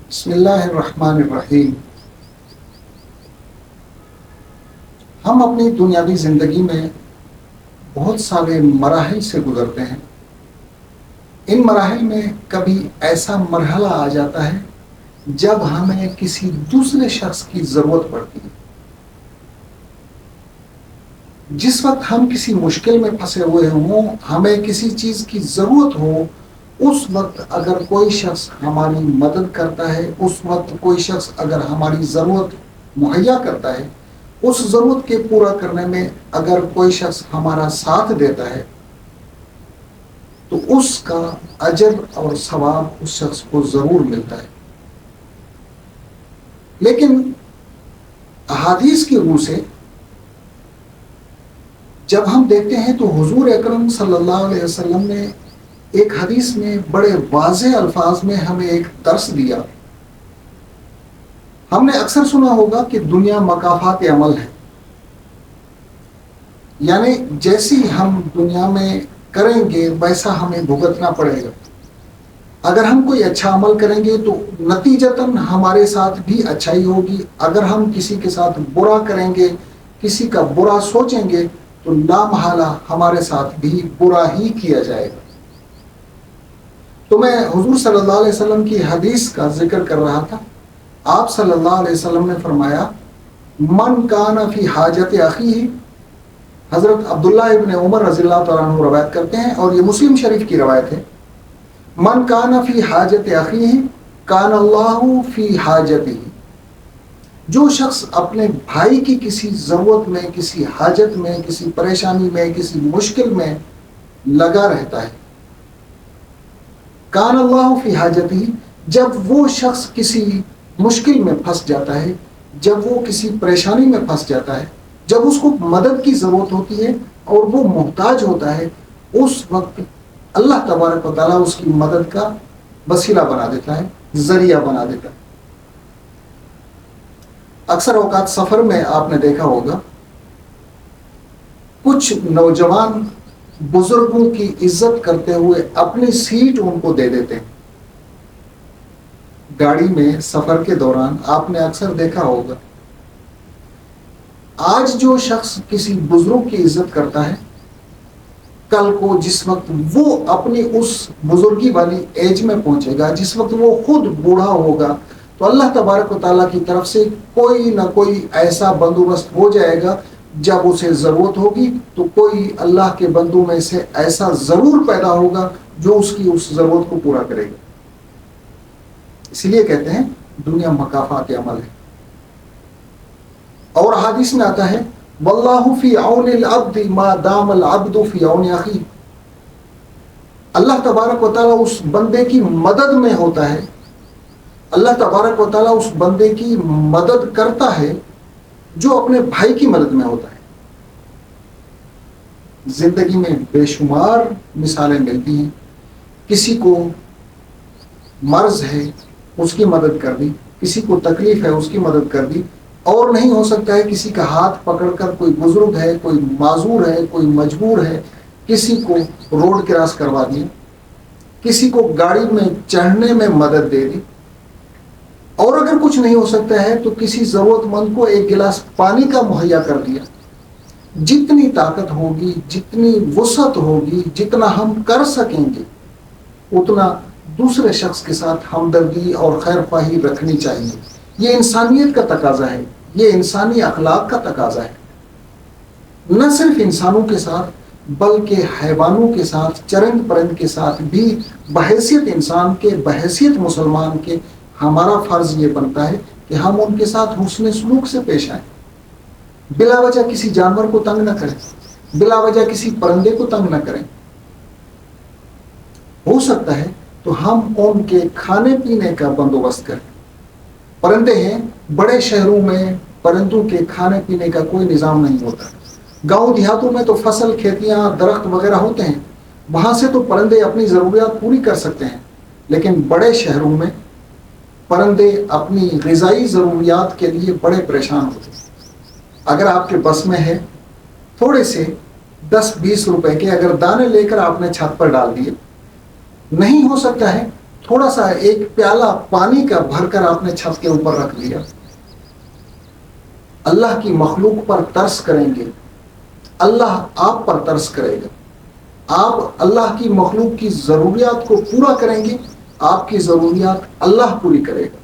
بسم اللہ الرحمن الرحیم۔ ہم اپنی دنیاوی زندگی میں بہت سارے مراحل سے گزرتے ہیں۔ ان مراحل میں کبھی ایسا مرحلہ آ جاتا ہے جب ہمیں کسی دوسرے شخص کی ضرورت پڑتی ہے۔ جس وقت ہم کسی مشکل میں پھنسے ہوئے ہوں، ہمیں کسی چیز کی ضرورت ہو، اس وقت اگر کوئی شخص ہماری مدد کرتا ہے، اس وقت کوئی شخص اگر ہماری ضرورت مہیا کرتا ہے، اس ضرورت کے پورا کرنے میں اگر کوئی شخص ہمارا ساتھ دیتا ہے تو اس کا اجر اور ثواب اس شخص کو ضرور ملتا ہے۔ لیکن احادیث کی روح سے جب ہم دیکھتے ہیں تو حضور اکرم صلی اللہ علیہ وسلم نے ایک حدیث میں بڑے واضح الفاظ میں ہمیں ایک درس دیا۔ ہم نے اکثر سنا ہوگا کہ دنیا مکافات عمل ہے، یعنی جیسی ہم دنیا میں کریں گے ویسا ہمیں بھگتنا پڑے گا۔ اگر ہم کوئی اچھا عمل کریں گے تو نتیجتاً ہمارے ساتھ بھی اچھائی ہوگی، اگر ہم کسی کے ساتھ برا کریں گے، کسی کا برا سوچیں گے تو لا محالہ ہمارے ساتھ بھی برا ہی کیا جائے گا۔ تو میں حضور صلی اللہ علیہ وسلم کی حدیث کا ذکر کر رہا تھا۔ آپ صلی اللہ علیہ وسلم نے فرمایا، من کان فی حاجت اخیہ، حضرت عبداللہ ابن عمر رضی اللہ تعالیٰ عنہ روایت کرتے ہیں اور یہ مسلم شریف کی روایت ہے، من کان فی حاجت اخیہ کان اللہ فی حاجتہ۔ جو شخص اپنے بھائی کی کسی ضرورت میں، کسی حاجت میں، کسی پریشانی میں، کسی مشکل میں لگا رہتا ہے، کان اللہ فی حاجتہ، جب وہ شخص کسی مشکل میں پھنس جاتا ہے، جب وہ کسی پریشانی میں پھنس جاتا ہے، جب اس کو مدد کی ضرورت ہوتی ہے اور وہ محتاج ہوتا ہے، اس وقت اللہ تبارک و تعالیٰ اس کی مدد کا وسیلہ بنا دیتا ہے، ذریعہ بنا دیتا ہے۔ اکثر اوقات سفر میں آپ نے دیکھا ہوگا کچھ نوجوان بزرگوں کی عزت کرتے ہوئے اپنی سیٹ ان کو دے دیتے ہیں۔ گاڑی میں سفر کے دوران آپ نے اکثر دیکھا ہوگا، آج جو شخص کسی بزرگ کی عزت کرتا ہے، کل کو جس وقت وہ اپنی اس بزرگی والی ایج میں پہنچے گا، جس وقت وہ خود بوڑھا ہوگا، تو اللہ تبارک و تعالیٰ کی طرف سے کوئی نہ کوئی ایسا بندوبست ہو جائے گا، جب اسے ضرورت ہوگی تو کوئی اللہ کے بندوں میں سے ایسا ضرور پیدا ہوگا جو اس کی اس ضرورت کو پورا کرے گا۔ اس لیے کہتے ہیں دنیا مکافات عمل ہے۔ اور حدیث میں آتا ہے، واللہ فی عون العبد ما دام العبد فی عون اخیہ۔ اللہ تبارک و تعالیٰ اس بندے کی مدد میں ہوتا ہے، اللہ تبارک و تعالیٰ اس بندے کی مدد کرتا ہے جو اپنے بھائی کی مدد میں ہوتا ہے۔ زندگی میں بے شمار مثالیں ملتی ہیں، کسی کو مرض ہے اس کی مدد کر دی، کسی کو تکلیف ہے اس کی مدد کر دی، اور نہیں ہو سکتا ہے کسی کا ہاتھ پکڑ کر، کوئی بزرگ ہے، کوئی معذور ہے، کوئی مجبور ہے، کسی کو روڈ کراس کروا دیا، کسی کو گاڑی میں چڑھنے میں مدد دے دی، اور اگر کچھ نہیں ہو سکتا ہے تو کسی ضرورت مند کو ایک گلاس پانی کا مہیا کر دیا۔ جتنی طاقت ہوگی، جتنی وسعت ہوگی، جتنا ہم کر سکیں گے، اتنا دوسرے شخص کے ساتھ ہمدردی اور خیر خواہی رکھنی چاہیے۔ یہ انسانیت کا تقاضا ہے، یہ انسانی اخلاق کا تقاضا ہے۔ نہ صرف انسانوں کے ساتھ بلکہ حیوانوں کے ساتھ، چرند پرند کے ساتھ بھی بحیثیت انسان کے، بحیثیت مسلمان کے، ہمارا فرض یہ بنتا ہے کہ ہم ان کے ساتھ حسن سلوک سے پیش آئیں، بلا وجہ کسی جانور کو تنگ نہ کریں، بلا وجہ کسی پرندے کو تنگ نہ کریں۔ ہو سکتا ہے تو ہم ان کے کھانے پینے کا بندوبست کریں۔ پرندے ہیں، بڑے شہروں میں پرندوں کے کھانے پینے کا کوئی نظام نہیں ہوتا۔ گاؤں دیہاتوں میں تو فصل، کھیتیاں، درخت وغیرہ ہوتے ہیں، وہاں سے تو پرندے اپنی ضروریات پوری کر سکتے ہیں، لیکن بڑے شہروں میں پرندے اپنی غذائی ضروریات کے لیے بڑے پریشان ہوتے ہیں۔ اگر آپ کے بس میں ہے، تھوڑے سے 10-20 روپے کے اگر دانے لے کر آپ نے چھت پر ڈال دیے، نہیں ہو سکتا ہے تھوڑا سا ایک پیالہ پانی کا بھر کر آپ نے چھت کے اوپر رکھ دیا، اللہ کی مخلوق پر ترس کریں گے، اللہ آپ پر ترس کرے گا۔ آپ اللہ کی مخلوق کی ضروریات کو پورا کریں گے، آپ کی ضروریات اللہ پوری کرے گا۔